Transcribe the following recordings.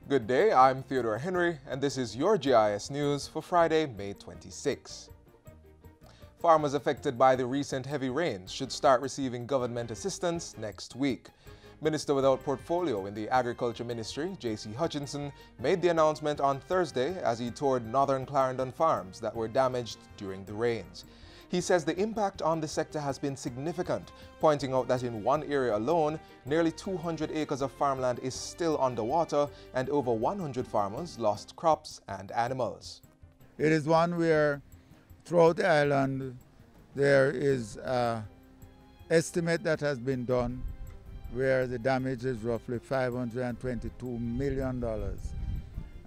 Good day, I'm Theodore Henry, and this is your GIS News for Friday, May 26. Farmers affected by the recent heavy rains should start receiving government assistance next week. Minister without portfolio in the Agriculture Ministry, J.C. Hutchinson, made the announcement on Thursday as he toured northern Clarendon farms that were damaged during the rains. He says the impact on the sector has been significant, pointing out that in one area alone, nearly 200 acres of farmland is still underwater and over 100 farmers lost crops and animals. It is one where throughout the island there is an estimate that has been done where the damage is roughly $522 million.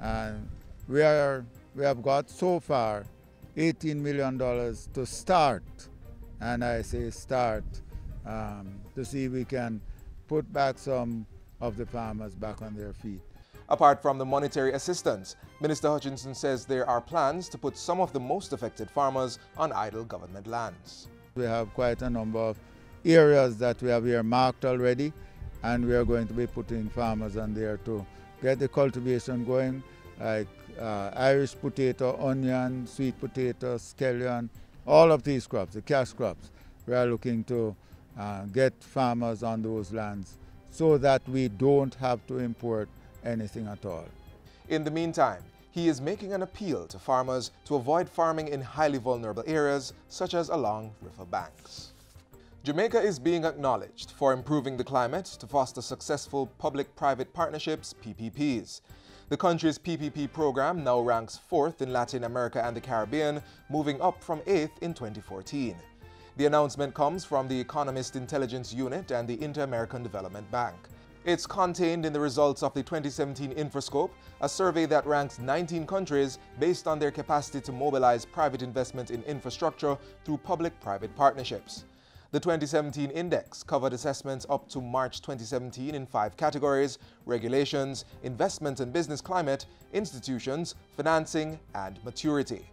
And we have got so far $18 million to start, and I say start, to see if we can put back some of the farmers back on their feet. Apart from the monetary assistance, Minister Hutchinson says there are plans to put some of the most affected farmers on idle government lands. We have quite a number of areas that we have earmarked already, and we are going to be putting farmers on there to get the cultivation going, like Irish potato, onion, sweet potato, scallion, all of these crops, the cash crops. We are looking to get farmers on those lands so that we don't have to import anything at all. In the meantime, he is making an appeal to farmers to avoid farming in highly vulnerable areas such as along river banks. Jamaica is being acknowledged for improving the climate to foster successful public-private partnerships, PPPs. The country's PPP program now ranks 4th in Latin America and the Caribbean, moving up from 8th in 2014. The announcement comes from the Economist Intelligence Unit and the Inter-American Development Bank. It's contained in the results of the 2017 Infoscope, a survey that ranks 19 countries based on their capacity to mobilize private investment in infrastructure through public-private partnerships. The 2017 index covered assessments up to March 2017 in 5 categories: regulations, investment and business climate, institutions, financing, and maturity.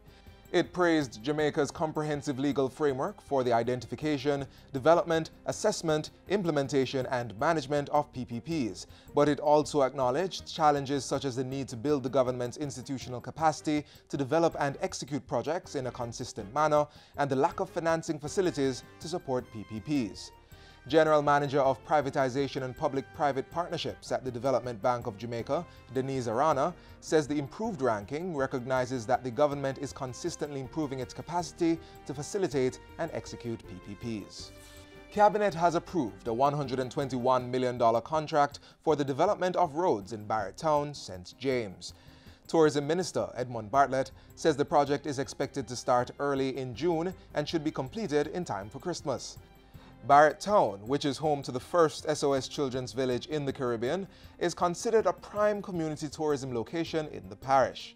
It praised Jamaica's comprehensive legal framework for the identification, development, assessment, implementation, and management of PPPs, but it also acknowledged challenges such as the need to build the government's institutional capacity to develop and execute projects in a consistent manner and the lack of financing facilities to support PPPs. General Manager of Privatization and Public-Private Partnerships at the Development Bank of Jamaica, Denise Arana, says the improved ranking recognizes that the government is consistently improving its capacity to facilitate and execute PPPs. Cabinet has approved a $121 million contract for the development of roads in Barrett Town, St. James. Tourism Minister Edmund Bartlett says the project is expected to start early in June and should be completed in time for Christmas. Barrett Town, which is home to the first SOS Children's Village in the Caribbean, is considered a prime community tourism location in the parish.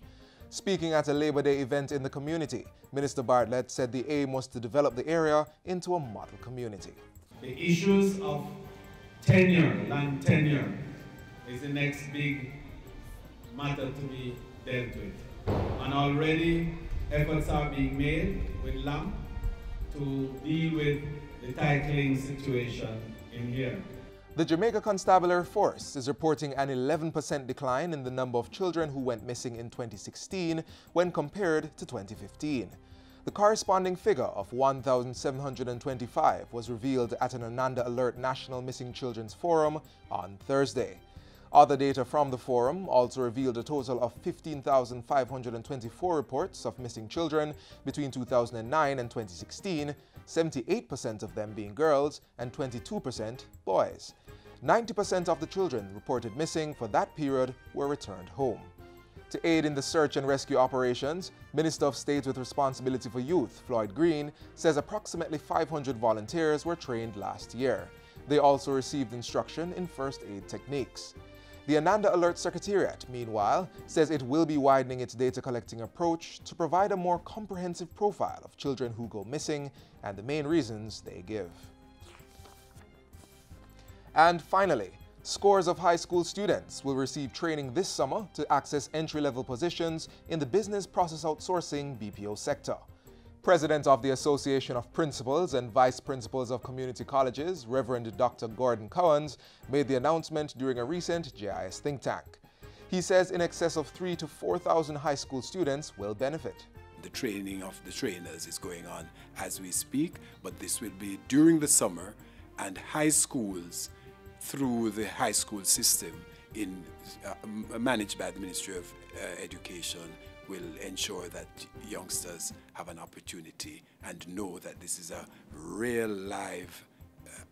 Speaking at a Labor Day event in the community, Minister Bartlett said the aim was to develop the area into a model community. The issues of tenure, land tenure, is the next big matter to be dealt with. And already efforts are being made with LAM to deal with the titling situation in here. The Jamaica Constabulary Force is reporting an 11% decline in the number of children who went missing in 2016 when compared to 2015. The corresponding figure of 1,725 was revealed at an Ananda Alert National Missing Children's Forum on Thursday. Other data from the forum also revealed a total of 15,524 reports of missing children between 2009 and 2016, 78% of them being girls and 22% boys. 90% of the children reported missing for that period were returned home. To aid in the search and rescue operations, Minister of State with Responsibility for Youth, Floyd Green, says approximately 500 volunteers were trained last year. They also received instruction in first aid techniques. The Ananda Alert Secretariat, meanwhile, says it will be widening its data collecting approach to provide a more comprehensive profile of children who go missing and the main reasons they give. And finally, scores of high school students will receive training this summer to access entry-level positions in the business process outsourcing BPO sector. President of the Association of Principals and Vice Principals of Community Colleges, Reverend Dr. Gordon Cowens, made the announcement during a recent GIS think tank. He says in excess of 3,000 to 4,000 high school students will benefit. The training of the trainers is going on as we speak, but this will be during the summer, and high schools through the high school system managed by the Ministry of Education will ensure that youngsters have an opportunity and know that this is a real live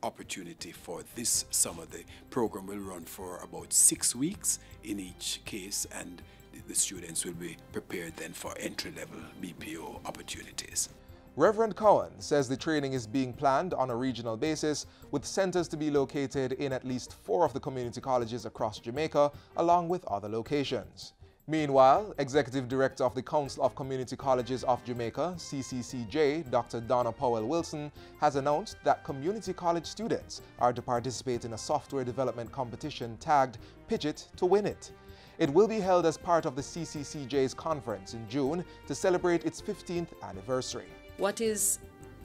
opportunity for this summer. The program will run for about 6 weeks in each case, and the students will be prepared then for entry-level BPO opportunities. Reverend Cowan says the training is being planned on a regional basis, with centers to be located in at least 4 of the community colleges across Jamaica, along with other locations. Meanwhile, Executive Director of the Council of Community Colleges of Jamaica, CCCJ, Dr. Donna Powell-Wilson, has announced that community college students are to participate in a software development competition tagged Pitch It to Win It. It will be held as part of the CCCJ's conference in June to celebrate its 15th anniversary. What is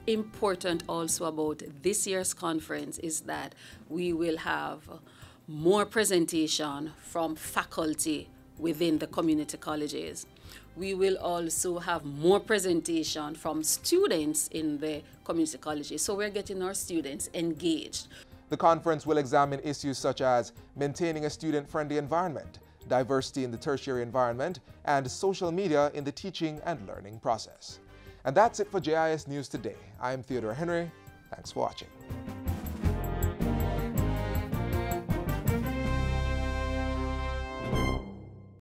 important also about this year's conference is that we will have more presentation from faculty within the community colleges. We will also have more presentation from students in the community colleges, so we're getting our students engaged. The conference will examine issues such as maintaining a student-friendly environment, diversity in the tertiary environment, and social media in the teaching and learning process. And that's it for JIS News Today. I'm Theodore Henry. Thanks for watching.